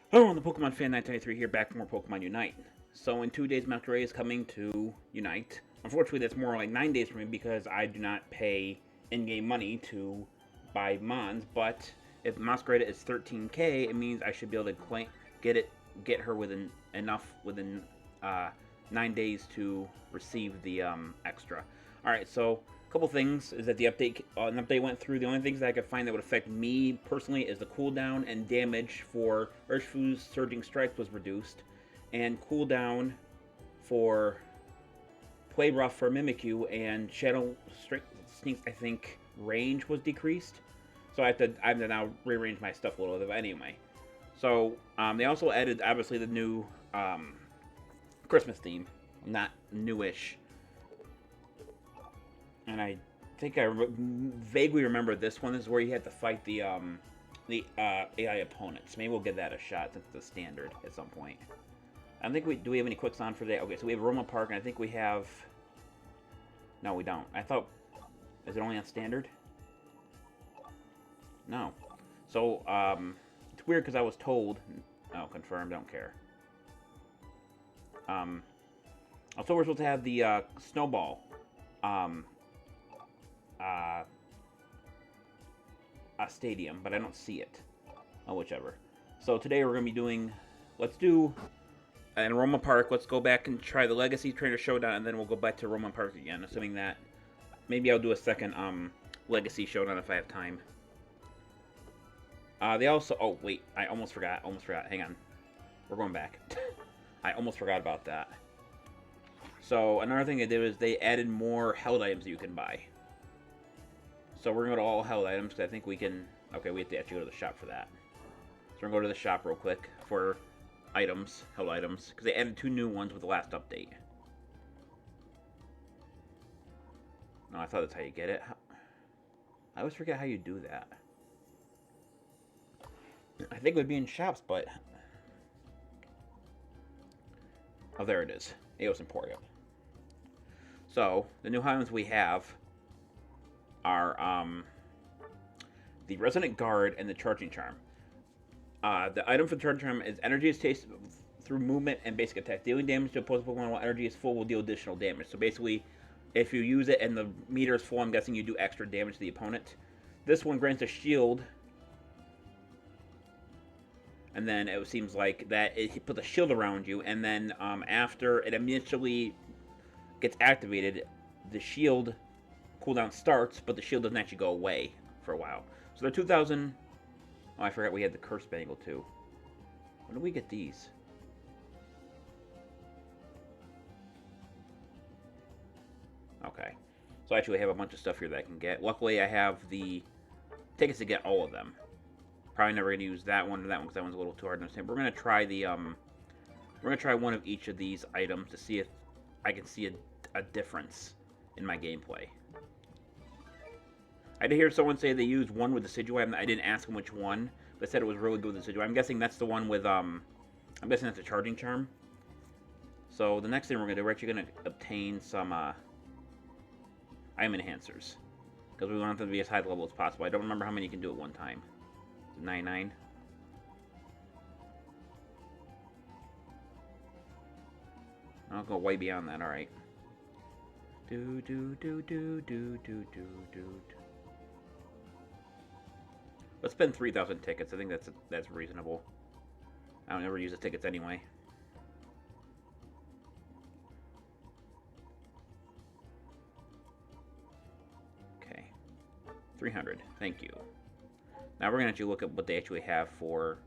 Hello, I'm the Pokemon Fan 923 here, back for more Pokemon Unite. So in 2 days, Mewoscrada is coming to Unite. Unfortunately, that's more like 9 days for me because I do not pay in-game money to buy Mons. But if Mewoscrada is 13k, it means I should be able to get her within enough within 9 days to receive the extra. All right, so a couple things is that an update went through. The only things that I could find that would affect me personally is the cooldown and damage for Urshifu's Surging Strikes was reduced, and cooldown for Play Rough for Mimikyu and Shadow Sneak, I think, range was decreased. So I have to now rearrange my stuff a little bit. But anyway, so they also added obviously the new Christmas theme, not newish, and I think vaguely remember this one. This is where you had to fight the AI opponents. Maybe we'll give that a shot since it's a standard at some point. I think do we have any quicks on for that? Okay, so we have Roma Park, and I think we have. No, we don't. I thought, is it only on standard? No. So it's weird because I was told. Oh, confirmed. Don't care. Also, we're supposed to have the snowball. Um, a stadium, but I don't see it. Oh, whichever. So today we're going to be doing, let's do in Roma Park. Let's go back and try the Legacy Trainer Showdown, and then we'll go back to Roma Park again, assuming that maybe I'll do a second Legacy Showdown if I have time. They also, oh wait, I almost forgot. Hang on, we're going back. I almost forgot about that. So another thing they did was they added more held items that you can buy. So we're going to go to all held items because I think we can. Okay, we have to actually go to the shop for that. So we're going to go to the shop real quick for items, held items, because they added 2 new ones with the last update. No, I thought that's how you get it. I always forget how you do that. I think it would be in shops, but oh, there it is. Eos Emporium. So the new items we have are the Resonant Guard and the Charging Charm. The item for the Charging Charm is energy is tasted through movement and basic attack. Dealing damage to opposing Pokemon while energy is full will deal additional damage. So basically, if you use it and the meter is full, I'm guessing you do extra damage to the opponent. This one grants a shield, and then it seems like that it puts a shield around you, and then after it initially gets activated, the shield cooldown starts, but the shield doesn't actually go away for a while. So they're 2,000. Oh, I forgot we had the Curse Bangle too. When do we get these? Okay. So I actually have a bunch of stuff here that I can get. Luckily, I have the tickets to get all of them. Probably never going to use that one or that one because that one's a little too hard to understand. But we're going to try the we're going to try one of each of these items to see if I can see a difference in my gameplay. I did hear someone say they used one with the Decidueye. I didn't ask them which one, but said it was really good with the Decidueye. I'm guessing that's the one with I'm guessing that's the Charging Charm. So the next thing we're going to do, we're actually going to obtain some item enhancers because we want them to be as high level as possible. I don't remember how many you can do at one time. 99. I'll go way beyond that. All right. Do do do do do do do do. Let's spend 3,000 tickets. I think that's reasonable. I don't ever use the tickets anyway. Okay. 300. Thank you. Now we're going to actually look at what they actually have for...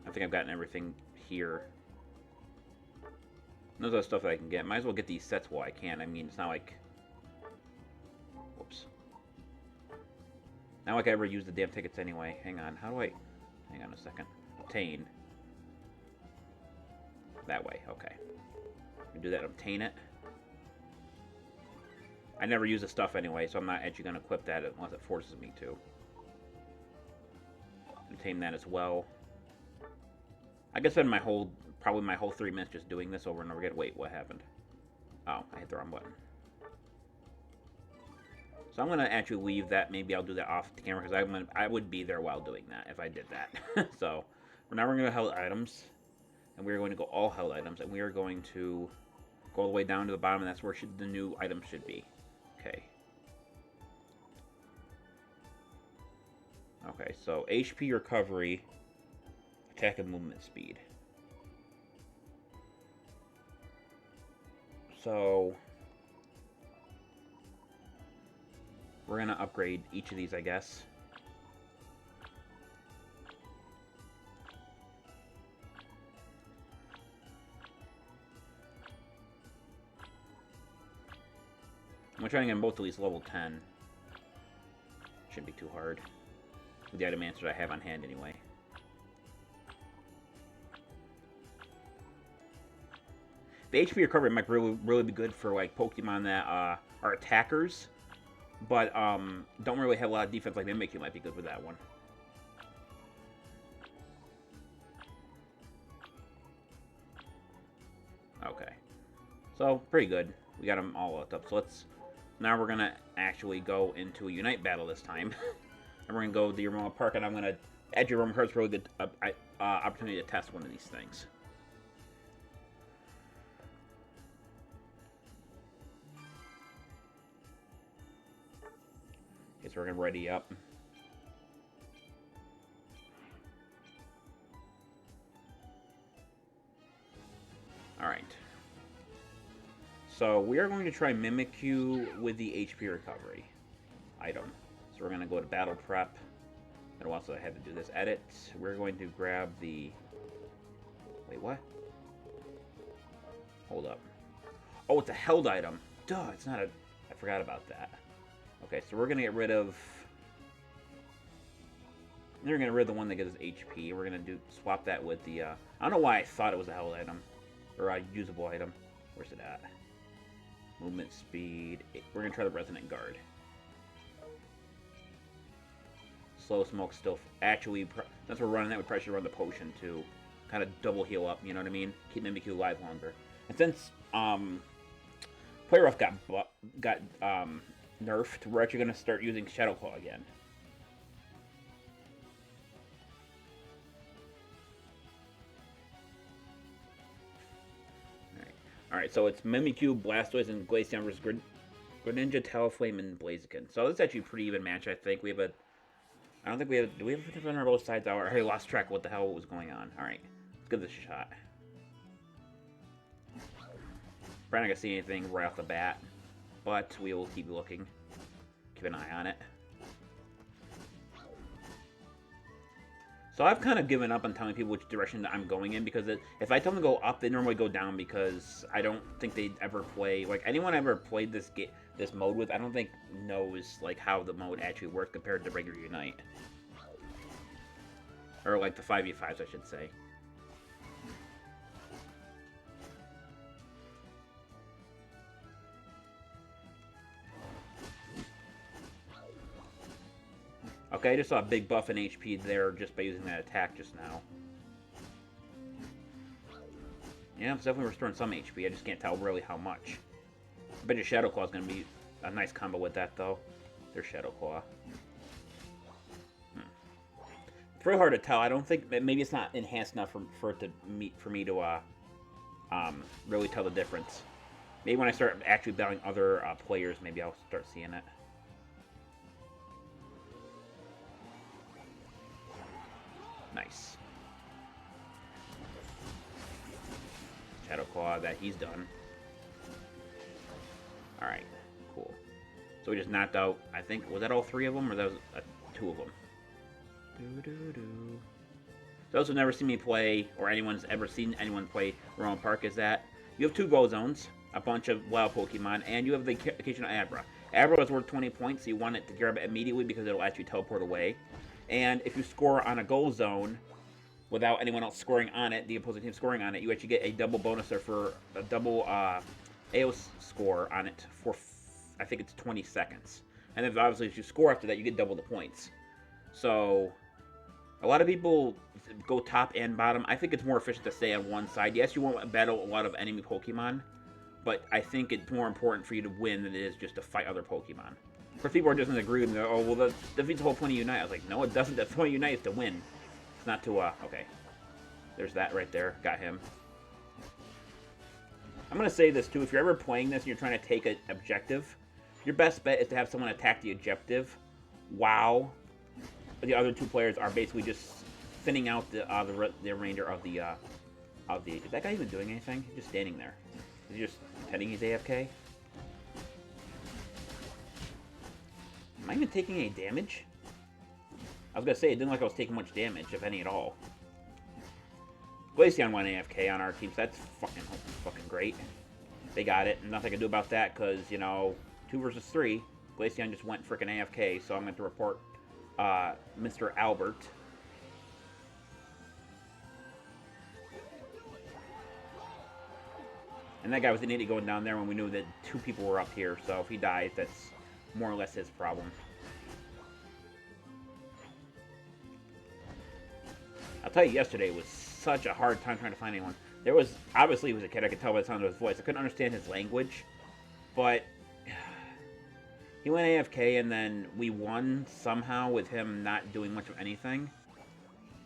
I think I've gotten everything here. Those are stuff that I can get. Might as well get these sets while I can. I mean, it's not like... Whoops. Not like I ever use the damn tickets anyway. Hang on. How do I... Hang on a second. Obtain. That way. Okay. Do that. Obtain it. I never use the stuff anyway, so I'm not actually going to equip that unless it forces me to. Obtain that as well. I could spend probably my whole 3 minutes just doing this over and over again. Wait, what happened? Oh, I hit the wrong button. So I'm gonna actually leave that. Maybe I'll do that off the camera because I would be there while doing that if I did that. So for now we're gonna go held items, and we're going to go all held items, and we are going to go all the way down to the bottom, and that's where the new item should be. Okay. Okay, so HP recovery, attack and movement speed. So we're gonna upgrade each of these, I guess. I'm trying to get them both at least level 10. Shouldn't be too hard. With the item answers I have on hand anyway. The HP recovery might really be good for like Pokemon that are attackers, but don't really have a lot of defense. Like Mimikyu might be good with that one. Okay, so pretty good. We got them all looked up. So now we're gonna actually go into a Unite battle this time, and we're gonna go to the Aroma Park, and I'm gonna add your Aroma Park's really good opportunity to test one of these things. Okay, so we're gonna ready up. Alright. So we are going to try Mimikyu with the HP recovery item. So we're going to go to Battle Prep. And also I had to do this edit. We're going to grab the... Wait, what? Hold up. Oh, it's a held item. Duh, it's not a... I forgot about that. Okay, so we're going to get rid of... We're going to get rid of the one that gives us HP. We're going to swap that with the... I don't know why I thought it was a held item. Or a usable item. Where's it at? Movement speed. We're going to try the Resonant Guard. Slow Smoke still... Actually, since we're running that, we probably should run the potion to kind of double heal up, you know what I mean? Keep Mimikyu alive longer. And since Play Rough got nerfed, we're actually going to start using Shadow Claw again. Alright, so it's Mimikyu, Blastoise, and Glaceon versus Greninja, Talonflame, and Blaziken. So this is actually a pretty even match, I think. We have a... I don't think we have... Do we have a defender on both sides? I already lost track of what the hell was going on. Alright, let's give this a shot. Probably not going to see anything right off the bat, but we will keep looking. Keep an eye on it. So I've kind of given up on telling people which direction I'm going in, because if I tell them to go up, they normally go down, because I don't think they'd ever play... Like, anyone I ever played this mode with, I don't think knows, like, how the mode actually works compared to regular Unite. Or, like, the 5v5s, I should say. Okay, I just saw a big buff in HP there just by using that attack just now. Yeah, it's definitely restoring some HP. I just can't tell really how much. I bet your Shadow Claw is going to be a nice combo with that, though. There's Shadow Claw. It's really hard to tell. I don't think... Maybe it's not enhanced enough for me to really tell the difference. Maybe when I start actually battling other players, maybe I'll start seeing it. Nice. Shadow Claw, that he's done. Alright, cool. So we just knocked out, I think, was that all three of them, or that was two of them? Those who've never seen me play, or anyone's ever seen anyone play Aroma Park, is that you have two Go Zones, a bunch of wild Pokemon, and you have the occasional Abra. Abra is worth 20 points, so you want it to grab it immediately because it'll actually teleport away. And if you score on a goal zone without anyone else scoring on it, the opposing team scoring on it, you actually get a double bonus or for a double AO score on it for, I think it's 20 seconds. And then obviously if you score after that, you get double the points. So a lot of people go top and bottom. I think it's more efficient to stay on one side. Yes, you won't battle a lot of enemy Pokemon, but I think it's more important for you to win than it is just to fight other Pokemon. But people are just going to agree with me. Oh, well, that defeats the whole point of Unite. I was like, no, it doesn't. The point of Unite is to win. It's not to, okay. There's that right there. Got him. I'm going to say this, too. If you're ever playing this and you're trying to take an objective, your best bet is to have someone attack the objective while the other two players are basically just thinning out the remainder of the... Is that guy even doing anything? He's just standing there. Is he just pretending he's AFK? Am I even taking any damage? I was gonna say, it didn't look like I was taking much damage, if any at all. Glaceon went AFK on our team, so that's fucking great. They got it. Nothing I can do about that, because, you know, 2 versus 3. Glaceon just went frickin' AFK, so I'm going to report Mr. Albert. And that guy was an idiot going down there when we knew that 2 people were up here, so if he dies, that's more or less his problem. I'll tell you, yesterday was such a hard time trying to find anyone. There was, obviously he was a kid, I could tell by the sound of his voice. I couldn't understand his language, but he went AFK, and then we won somehow with him not doing much of anything.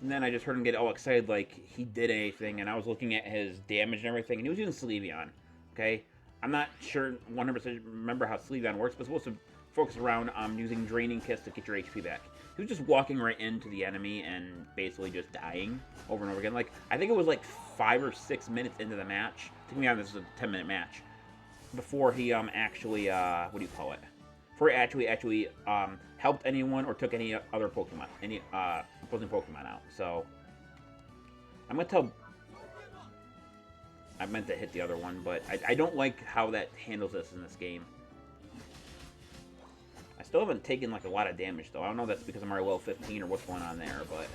And then I just heard him get all excited like he did anything, and I was looking at his damage and everything, and he was using Sleevion, okay? I'm not sure 100% remember how Sleevion works, but it's supposed to focus around using Draining Kiss to get your HP back. He was just walking right into the enemy and basically just dying over and over again. Like, I think it was like 5 or 6 minutes into the match. To me, this is a 10-minute match. Before he actually, what do you call it? Before he actually helped anyone or took any other Pokemon, any opposing Pokemon out. So, I'm going to tell... I meant to hit the other one, but I don't like how that handles us in this game. I still haven't taken like a lot of damage though. I don't know if that's because I'm already level 15 or what's going on there, but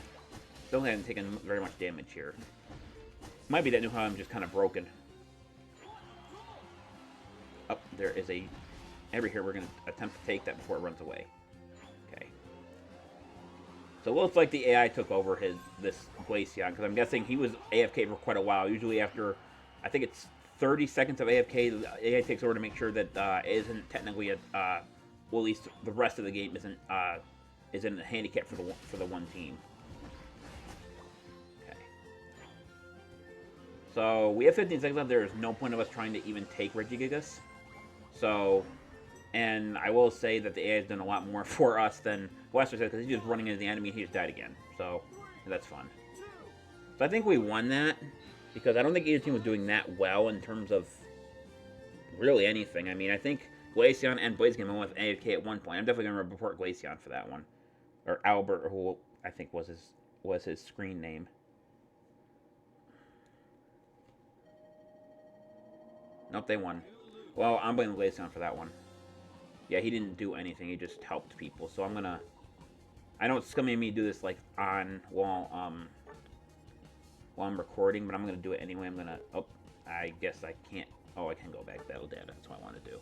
still haven't taken very much damage here. Might be that new I'm just kind of broken. Oh, there is a... Over here, we're going to attempt to take that before it runs away. Okay. So it looks like the AI took over this Glaceon, because I'm guessing he was AFK for quite a while. Usually after, I think it's 30 seconds of AFK, the AI takes over to make sure that it isn't technically a... well, at least the rest of the game isn't a handicap for the one team. Okay. So we have 15 seconds left. There is no point of us trying to even take Regigigas. So, and I will say that the AI has done a lot more for us than Wester said, because he's just running into the enemy and he just died again. So that's fun. So I think we won that because I don't think either team was doing that well in terms of really anything. I mean, I think Glaceon and Blaziken went with AFK at one point. I'm definitely going to report Glaceon for that one. Or Albert, who I think was his screen name. Nope, they won. Well, I'm blaming Glaceon for that one. Yeah, he didn't do anything. He just helped people. So I'm going to... I know it's coming to me to do this like on while I'm recording, but I'm going to do it anyway. I'm going to... Oh, I guess I can't... Oh, I can go back battle data. That's what I want to do.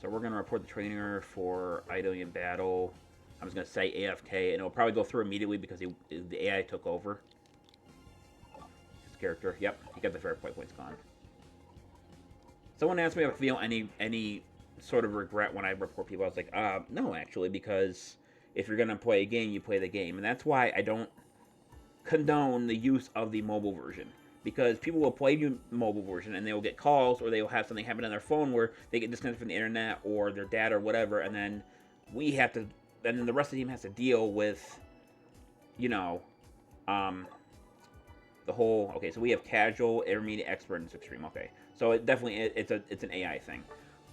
So we're going to report the trainer for idling in battle. I'm just going to say AFK, and it'll probably go through immediately because the AI took over. His character, yep, he got the fair play points gone. Someone asked me if I feel any sort of regret when I report people. I was like, no, actually, because if you're going to play a game, you play the game. And that's why I don't condone the use of the mobile version. Because people will play the mobile version and they will get calls or they will have something happen on their phone where they get disconnected from the internet or their data or whatever, and then we have to, and then the rest of the team has to deal with, you know, the whole, okay, so we have casual, intermediate, expert, and extreme, okay. So it definitely, it's an AI thing.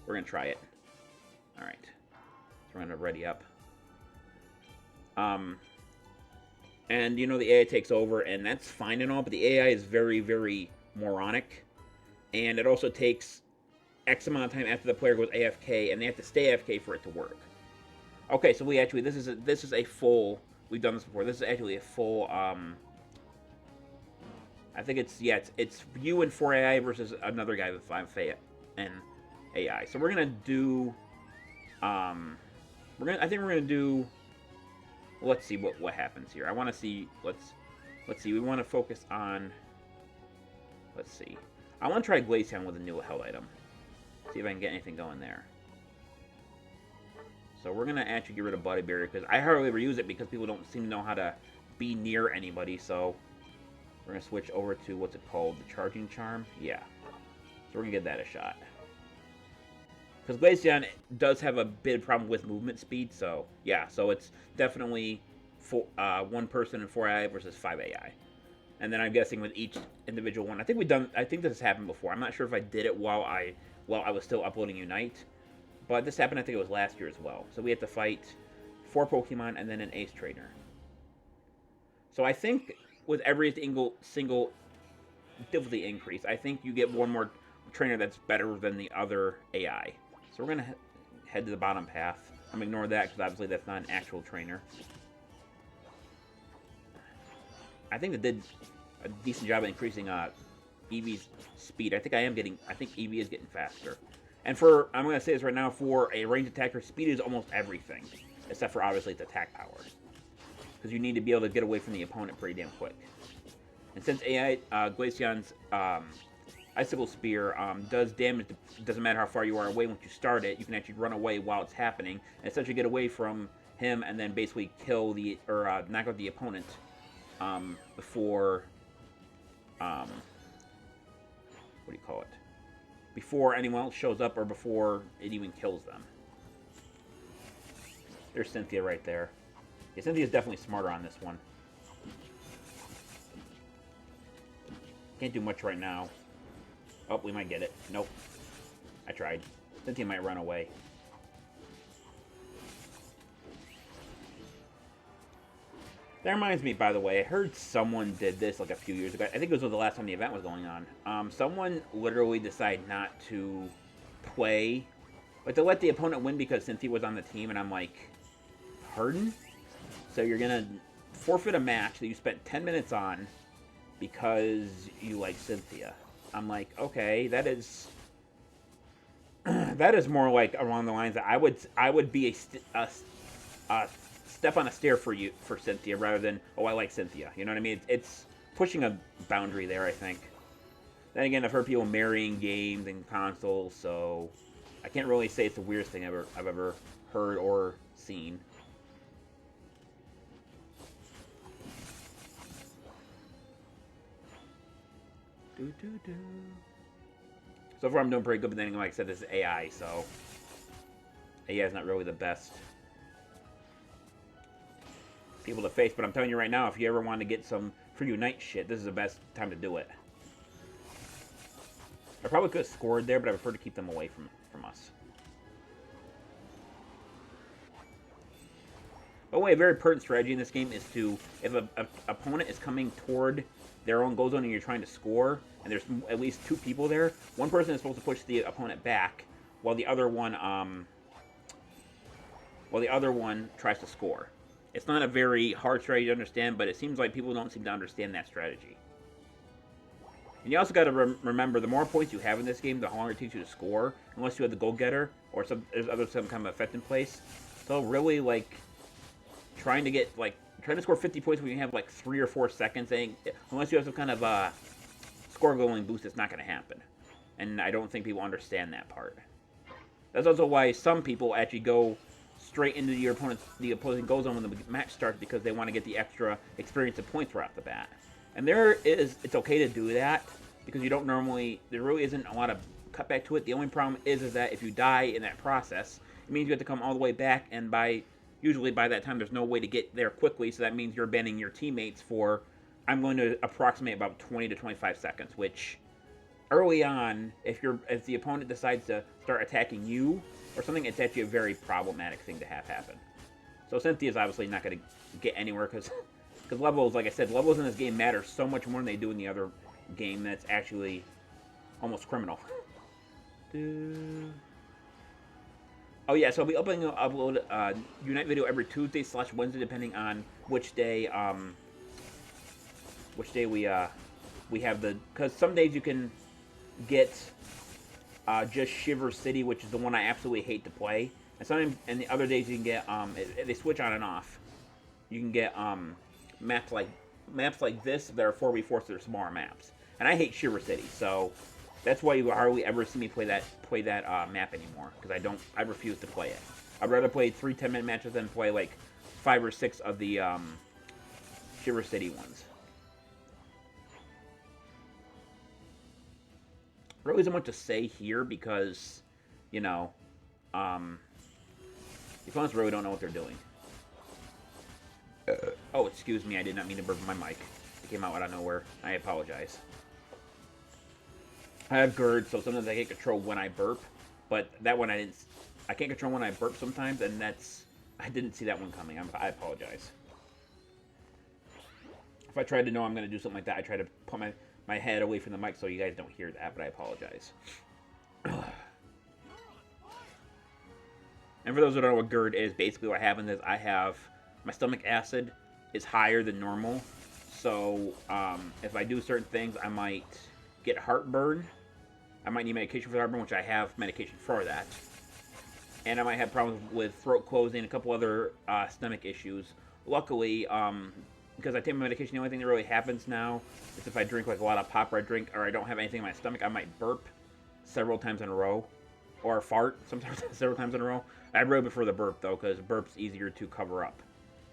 We're going to try it. All right. So we're going to ready up. And, you know, the AI takes over, and that's fine and all, but the AI is very, very moronic. And it also takes X amount of time after the player goes AFK, and they have to stay AFK for it to work. Okay, so we actually, this is a full, we've done this before, this is actually a full, I think it's, yeah, it's you and 4 AI versus another guy with 5 and AI. So we're going to do, I think we're going to do, let's see what happens here. I want to see, let's see, we want to focus on, let's see. I want to try Glaceon with a new held item. See if I can get anything going there. So we're gonna actually get rid of Bloody Barrier because I hardly ever use it because people don't seem to know how to be near anybody. So we're gonna switch over to what's it called, the Charging Charm. Yeah. So we're gonna give that a shot. Because Glaceon does have a bit of problem with movement speed. So yeah. So it's definitely one person and 4 AI versus 5 AI. And then I'm guessing with each individual one, I think this has happened before. I'm not sure if I did it while I was still uploading Unite, but this happened. I think it was last year as well. So we had to fight 4 Pokemon and then an Ace Trainer. So I think with every single difficulty increase, I think you get one more trainer that's better than the other AI. So we're gonna head to the bottom path. I'm gonna ignore that because obviously that's not an actual trainer. I think it did a decent job of increasing Eevee's speed. I think Eevee is getting faster. And I'm going to say this right now, for a ranged attacker, speed is almost everything. Except for, obviously, its attack power. Because you need to be able to get away from the opponent pretty damn quick. And since AI, Glaceon's Icicle Spear does damage, doesn't matter how far you are away once you start it, you can actually run away while it's happening, and essentially get away from him, and then basically kill knock out the opponent before, what do you call it? Before anyone else shows up or before it even kills them. There's Cynthia right there. Yeah, Cynthia's definitely smarter on this one. Can't do much right now. Oh, we might get it. Nope. I tried. Cynthia might run away. That reminds me, by the way, I heard someone did this like a few years ago. I think it was the last time the event was going on. Someone literally decided not to play, but to let the opponent win because Cynthia was on the team, and I'm like, pardon? So you're going to forfeit a match that you spent 10 minutes on because you like Cynthia. I'm like, okay, that is more like along the lines that I would be a step on a stair for Cynthia rather than, oh, I like Cynthia. You know what I mean? It's pushing a boundary there, I think. Then again, I've heard people marrying games and consoles, so I can't really say it's the weirdest thing I've ever heard or seen. So far I'm doing pretty good, but then like I said, this is AI, so AI is not really the best people to face, but I'm telling you right now, if you ever want to get some free Unite shit, this is the best time to do it. I probably could have scored there, but I prefer to keep them away from us. By the way, a very pertinent strategy in this game is to, if an opponent is coming toward their own goal zone and you're trying to score, and there's at least 2 people there, one person is supposed to push the opponent back, while the other one tries to score. It's not a very hard strategy to understand, but it seems like people don't seem to understand that strategy. And you also got to remember, the more points you have in this game, the longer it takes you to score, unless you have the goal getter or there's some kind of effect in place. So really, like, trying to score 50 points when you have like 3 or 4 seconds, unless you have some kind of score going boost, it's not going to happen. And I don't think people understand that part. That's also why some people actually go straight into the opposing goal zone when the match starts, because they want to get the extra experience and points right off the bat. And it's okay to do that, because there really isn't a lot of cutback to it. The only problem is that if you die in that process, it means you have to come all the way back, and usually by that time there's no way to get there quickly, so that means you're abandoning your teammates for, I'm going to approximate about 20 to 25 seconds, which early on, if the opponent decides to start attacking you or something, it's actually a very problematic thing to have happen. So Cynthia's obviously not going to get anywhere because levels, like I said, levels in this game matter so much more than they do in the other game. That's actually almost criminal. Oh yeah, so I'll be upload Unite video every Tuesday/Wednesday, depending on which day we have because some days you can get just Shiver City, which is the one I absolutely hate to play, and the other days you can get they switch on and off. You can get maps like this that are 4v4, so they're smaller maps, and I hate Shiver City, so that's why you hardly ever see me play that map anymore, because I refuse to play it. I'd rather play 3 10-minute matches than play like 5 or 6 of the Shiver City ones. Really isn't much to say here because, you know, the opponents really don't know what they're doing. Oh, excuse me, I did not mean to burp my mic. It came out out of nowhere. I apologize. I have GERD, so sometimes I can't control when I burp, but that one I can't control when I burp sometimes, and I didn't see that one coming. I apologize. If I try to know I'm going to do something like that, I try to put my head away from the mic so you guys don't hear that, but I apologize. And for those who don't know what GERD is, basically what happens is my stomach acid is higher than normal, so if I do certain things, I might get heartburn. I might need medication for heartburn, which I have medication for that. And I might have problems with throat closing and a couple other stomach issues. Luckily, because I take my medication, the only thing that really happens now is if I drink like a lot of pop or I don't have anything in my stomach, I might burp several times in a row. Or fart sometimes several times in a row. I really prefer the burp, though, because burp's easier to cover up.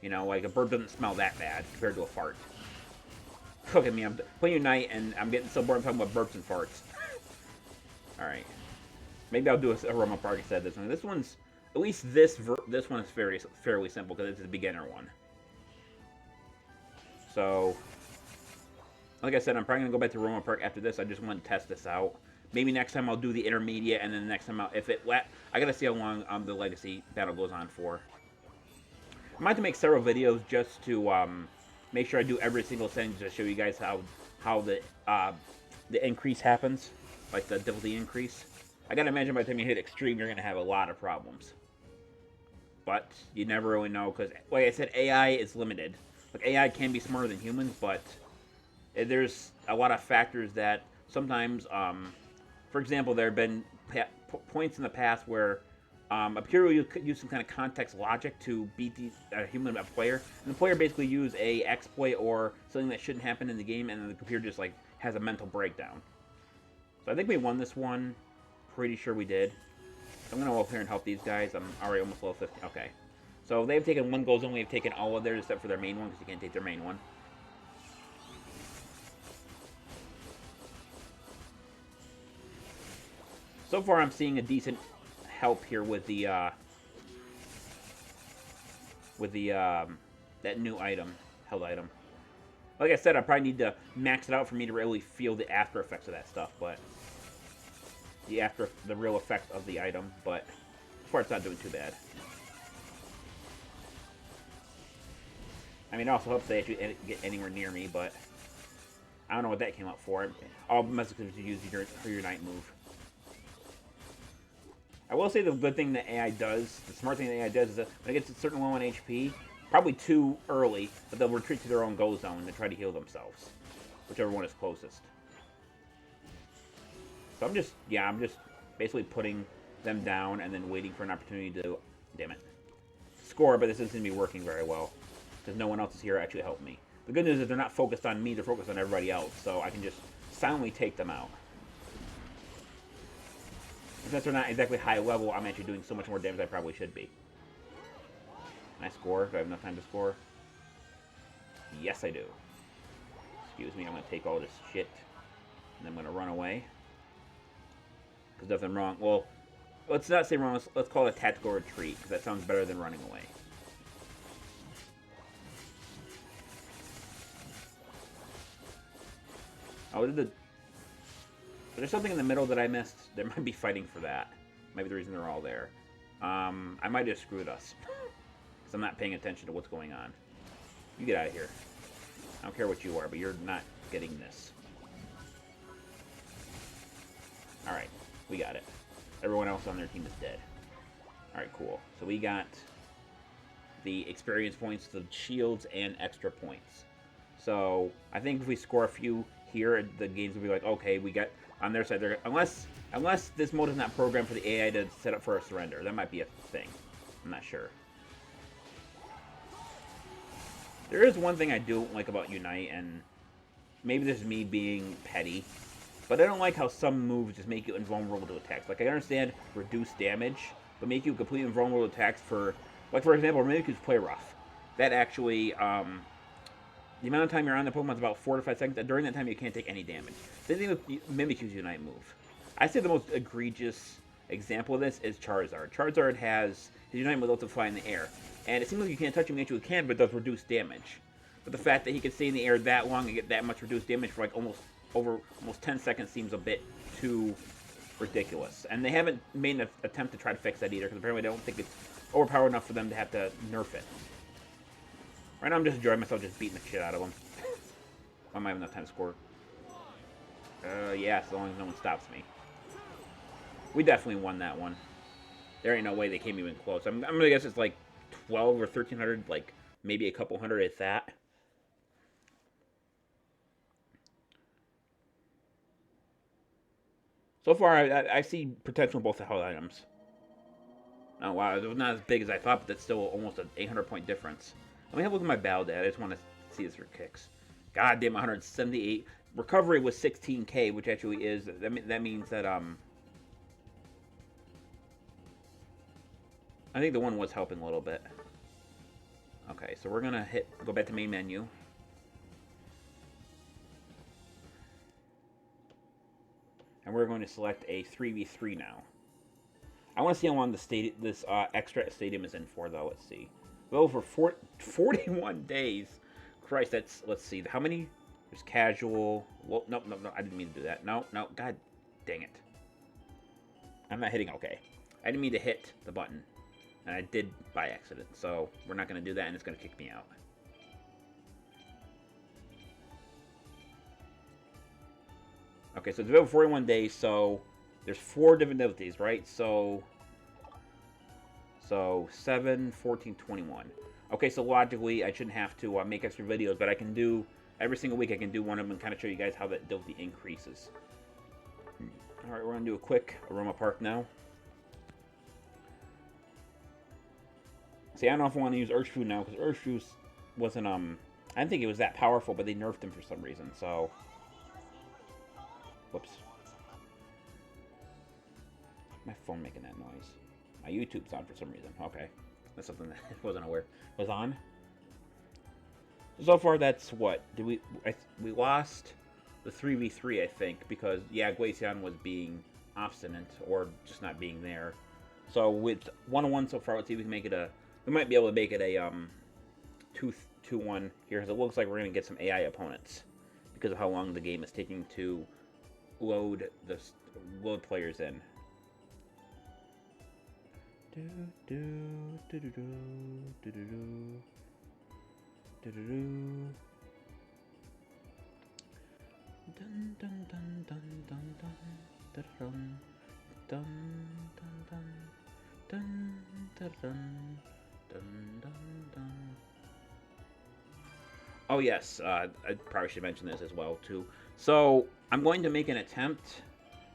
You know, like a burp doesn't smell that bad compared to a fart. Look at me, I'm playing Unite, and I'm getting so bored talking about burps and farts. Alright. Maybe I'll do a Roma Park instead of this one. This one's, at least this one is fairly simple, because it's a beginner one. So, like I said, I'm probably going to go back to Roma Park after this. I just want to test this out. Maybe next time I'll do the intermediate, and then the next time I gotta see how long the Legacy battle goes on for. I might have to make several videos just to make sure I do every single setting to show you guys how the increase happens, like the difficulty increase. I gotta imagine by the time you hit extreme, you're gonna have a lot of problems. But you never really know, because like I said, AI is limited. Like AI can be smarter than humans, but there's a lot of factors that sometimes. For example, there have been points in the past where a computer will use some kind of context logic to beat the human player, and the player basically use a exploit or something that shouldn't happen in the game, and then the computer just like has a mental breakdown. So I think we won this one. Pretty sure we did. So I'm gonna go up here and help these guys. I'm already almost level 50. Okay. So they've taken one gold zone. We've taken all of theirs except for their main one because you can't take their main one. So far, I'm seeing a decent help here with the that new item, held item. Like I said, I probably need to max it out for me to really feel the after effects of that stuff, but the real effects of the item. But so far, it's not doing too bad. I mean, it also helps they actually get anywhere near me, but I don't know what that came up for. All messages to use your night move. I will say the good thing that AI does, the smart thing that AI does, is that when it gets a certain low on HP, probably too early, but they'll retreat to their own go zone and try to heal themselves. Whichever one is closest. So I'm just basically putting them down and then waiting for an opportunity to, damn it, score, but this doesn't seem to be working very well. Because no one else is here to actually help me. The good news is they're not focused on me, they're focused on everybody else, so I can just silently take them out. Since they're not exactly high level, I'm actually doing so much more damage than I probably should be. Can I score? Do I have enough time to score? Yes, I do. Excuse me, I'm going to take all this shit. And I'm going to run away. Because nothing wrong. Well, let's not say run. Let's call it a tactical retreat. Because that sounds better than running away. Oh, there's something in the middle that I missed. There might be fighting for that. Maybe the reason they're all there. I might have screwed us. Because I'm not paying attention to what's going on. You get out of here. I don't care what you are, but you're not getting this. Alright, we got it. Everyone else on their team is dead. Alright, cool. So we got the experience points, the shields, and extra points. So I think if we score a few here, the games will be like, okay, we got on their side. Unless this mode is not programmed for the AI to set up for a surrender, that might be a thing. I'm not sure. There is one thing I don't like about Unite, and maybe this is me being petty, but I don't like how some moves just make you invulnerable to attacks. Like, I understand reduced damage, but make you completely invulnerable to attacks for, like for example, Mimikyu's Play Rough. That actually, the amount of time you're on the Pokemon is about 4 to 5 seconds. And during that time, you can't take any damage. Same thing with Mimikyu's Unite move. I say the most egregious example of this is Charizard. Charizard has his Unite move to fly in the air, and it seems like you can't touch him. Actually, can, but it does reduce damage. But the fact that he can stay in the air that long and get that much reduced damage for like almost 10 seconds seems a bit too ridiculous. And they haven't made an attempt to try to fix that either, because apparently they don't think it's overpowered enough for them to have to nerf it. Right now I'm just enjoying myself just beating the shit out of them. I might have enough time to score. Yeah, as long as no one stops me. We definitely won that one. There ain't no way they came even close. I'm gonna guess it's like 12 or 1300, like maybe a couple hundred at that. So far, I see potential in both the health items. Oh wow, it was not as big as I thought, but that's still almost an 800-point difference. Let me have a look at my battle data. I just want to see this for kicks. God damn, 178. Recovery was 16k, which actually is, that means that, I think the one was helping a little bit. Okay, so we're gonna go back to main menu. And we're going to select a 3v3 now. I want to see how long this extra stadium is in for, though. Let's see. Well, for 41 days. Christ, that's, let's see. How many? There's casual. Well, no, I didn't mean to do that. No, God dang it. I'm not hitting okay. I didn't mean to hit the button. And I did by accident. So we're not going to do that, and it's going to kick me out. Okay, so it's available 41 days, so there's 4 different difficulties, right? So 7, 14, 21. Okay, so logically, I shouldn't have to make extra videos, but I can do, every single week I can do one of them and kind of show you guys how that difficulty increases. Alright, we're going to do a quick Aroma Park now. See, I don't know if I want to use Urshifu now, because Urshifu wasn't, I didn't think it was that powerful, but they nerfed him for some reason, so... Whoops. My phone making that noise. My YouTube's on for some reason. Okay. That's something that I wasn't aware was on. So far, that's what? We lost the 3v3, I think, because, yeah, Glaceon was being obstinate, or just not being there. So, with 1-1 so far, let's see if we can make it a... We might be able to make it a 2-1 here, because it looks like we're going to get some AI opponents, because of how long the game is taking to load players in. Oh yes, I probably should mention this as well too. So I'm going to make an attempt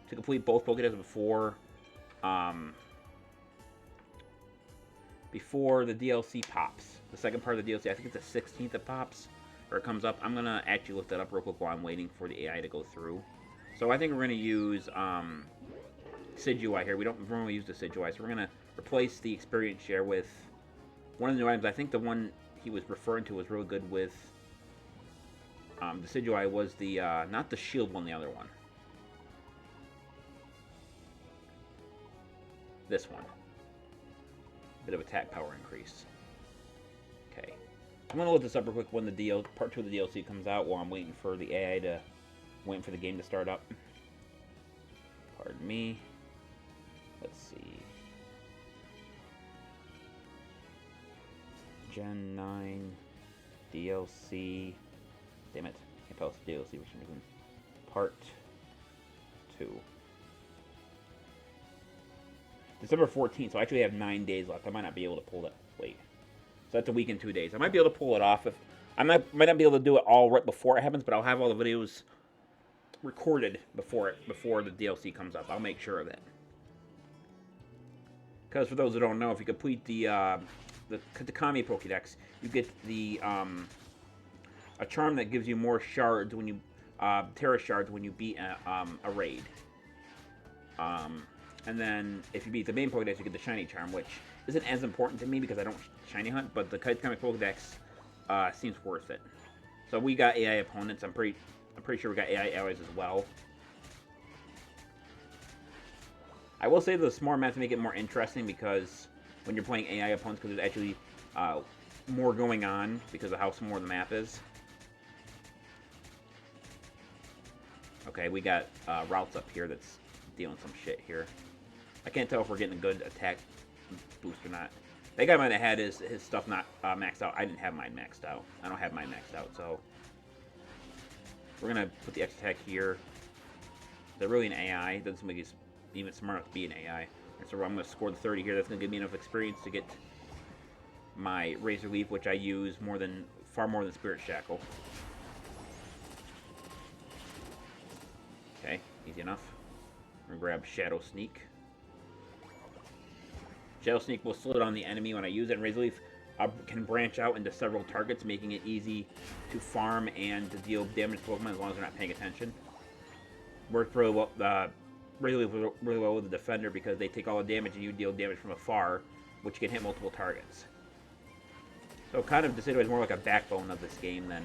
to complete both Pokédex before the DLC pops. The second part of the DLC, I think it's the 16th that pops, or it comes up. I'm gonna actually look that up real quick while I'm waiting for the AI to go through. So I think we're gonna use Decidueye here. We don't normally use the Decidueye, so we're gonna replace the experience share with one of the new items. I think the one he was referring to was real good with Decidueye was the not the shield one, the other one. This one. Bit of attack power increase. Okay. I'm gonna look this up real quick when the part 2 of the DLC comes out while I'm waiting for the AI waiting for the game to start up. Pardon me. Let's see. Gen 9 DLC. Damn it. Can't tell it's DLC for some reason. Part 2. December 14th, so I actually have 9 days left. I might not be able to pull that. Wait. So that's a week and 2 days. I might be able to pull it off. Might not be able to do it all right before it happens, but I'll have all the videos recorded before the DLC comes up. I'll make sure of that. Because for those who don't know, if you complete the Takami Pokédex, you get a charm that gives you more shards when you Terra shards when you beat a raid. And then if you beat the main Pokedex, you get the Shiny Charm, which isn't as important to me because I don't Shiny Hunt, but the Kite Comic Pokedex seems worth it. So we got AI opponents. I'm pretty sure we got AI allies as well. I will say the smaller maps make it more interesting because when you're playing AI opponents, because there's actually more going on because of how small the map is. Okay, we got routes up here that's dealing some shit here. I can't tell if we're getting a good attack boost or not. That guy might have had his stuff not maxed out. I didn't have mine maxed out. I don't have mine maxed out, so we're gonna put the X attack here. They're really an AI. It doesn't make it even smart enough to be an AI. And so I'm gonna score the 30 here. That's gonna give me enough experience to get my Razor Leaf, which I use far more than Spirit Shackle. Okay, easy enough. I'm gonna grab Shadow Sneak. Shadow Sneak will slow down the enemy when I use it, and Razor Leaf can branch out into several targets, making it easy to farm and to deal damage to Pokemon as long as they're not paying attention. Works really well. Razor Leaf works really well with the defender because they take all the damage and you deal damage from afar, which can hit multiple targets. So kind of Decidueye is more like a backbone of this game than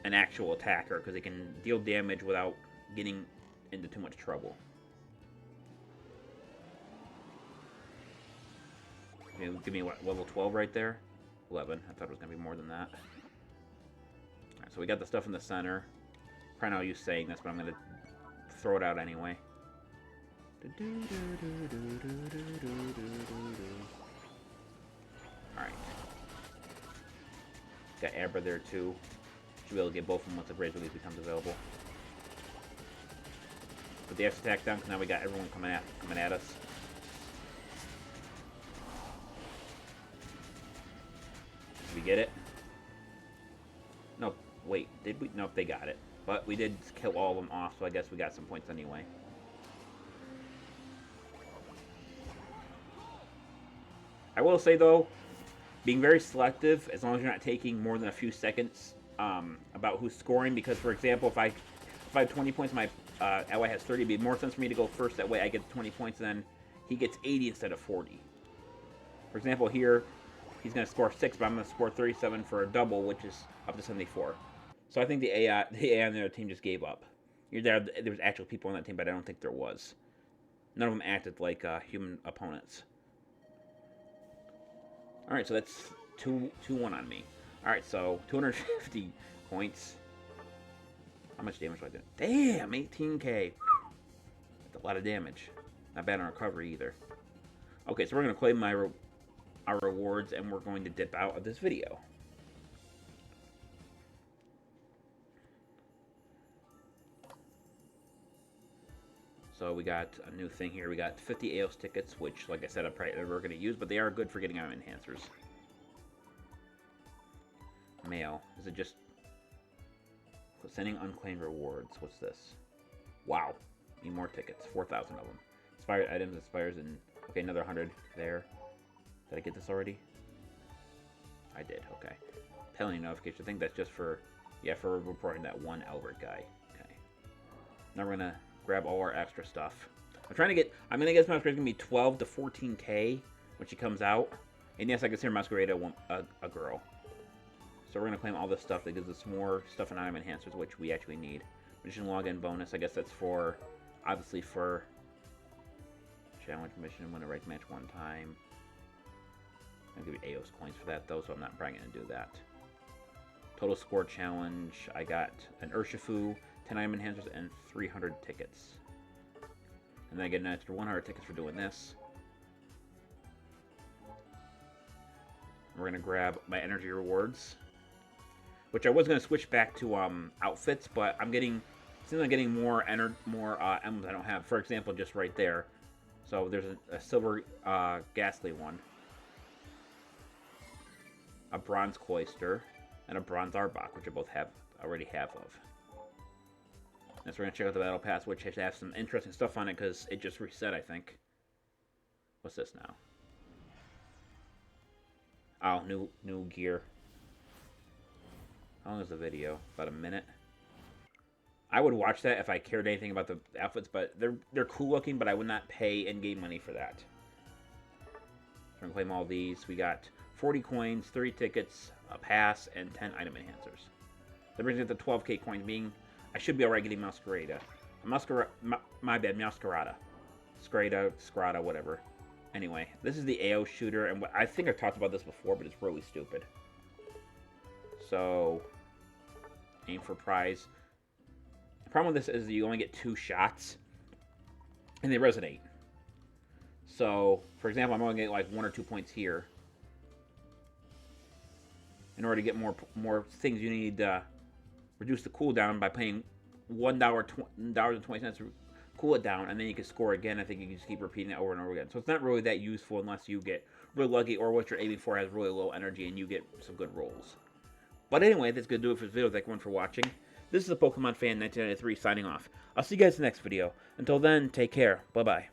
an actual attacker because it can deal damage without getting into too much trouble. Give me what, level 12 right there? 11. I thought it was going to be more than that. Alright, so we got the stuff in the center. Probably no use saying this, but I'm going to throw it out anyway. Alright. Got Abra there too. Should be able to get both of them once the Razor Leaf becomes available. Put the X attack down because now we got everyone coming at us. Did we get it? Nope. Wait, did we? Nope, they got it. But we did kill all of them off, so I guess we got some points anyway. I will say, though, being very selective, as long as you're not taking more than a few seconds about who's scoring, because, for example, if I have 20 points, my ally has 30, it'd be more sense for me to go first. That way I get 20 points, and then he gets 80 instead of 40. For example, here, he's going to score 6, but I'm going to score 37 for a double, which is up to 74. So I think the AI on the other team just gave up. There was actual people on that team, but I don't think there was. None of them acted like human opponents. Alright, so that's 2-1 on me. Alright, so 250 points. How much damage do I do? Damn, 18k. That's a lot of damage. Not bad on recovery either. Okay, so we're going to claim our rewards, and we're going to dip out of this video. So we got a new thing here. We got 50 AOS tickets, which, like I said, I'm probably never going to use, but they are good for getting out enhancers. Mail. Is it just sending unclaimed rewards? What's this? Wow. Need more tickets. 4,000 of them. Expired items expires in... Okay, another 100 there. Did I get this already? I did. Okay. Penalty notification. I think that's just for... Yeah, for reporting that one Albert guy. Okay. Now we're going to grab all our extra stuff. I'm going to guess Mewoscrada is going to be 12 to 14k when she comes out. And yes, I consider Mewoscrada a girl. So we're going to claim all this stuff that gives us more stuff and item enhancers, which we actually need. Mission login bonus. I guess that's for, obviously for challenge mission, win a ranked match one time. I'll give you AOS coins for that though, so I'm not probably going to do that. Total score challenge. I got an Urshifu, 10 item enhancers, and 300 tickets. And then I get an extra 100 tickets for doing this. We're going to grab my energy rewards, which I was going to switch back to outfits, but I'm getting, seems like I'm getting more emblems I don't have. For example, just right there. So there's a silver Ghastly one, a bronze Cloyster, and a bronze Arbok, which I already have of. And so we're going to check out the Battle Pass, which has some interesting stuff on it because it just reset, I think. What's this now? Oh, new gear. How long is the video? About a minute. I would watch that if I cared anything about the outfits, but they're cool looking, but I would not pay in-game money for that. So I'm going to claim all these. We got 40 coins, 30 tickets, a pass, and 10 item enhancers. That brings it to 12k coins, being I should be alright getting Mewoscrada. My bad, Mewoscrada. Scrada, whatever. Anyway, this is the AO shooter, and I think I've talked about this before, but it's really stupid. So, aim for prize. The problem with this is that you only get 2 shots, and they resonate. So, for example, I'm only getting like 1 or 2 points here. In order to get more things, you need to reduce the cooldown by paying $1.20 to cool it down, and then you can score again. I think you can just keep repeating it over and over again. So it's not really that useful unless you get really lucky or what you're aiming for has really low energy and you get some good rolls. But anyway, that's going to do it for this video. Thank everyone for watching. This is a Pokemon Fan 1993 signing off. I'll see you guys in the next video. Until then, take care. Bye-bye.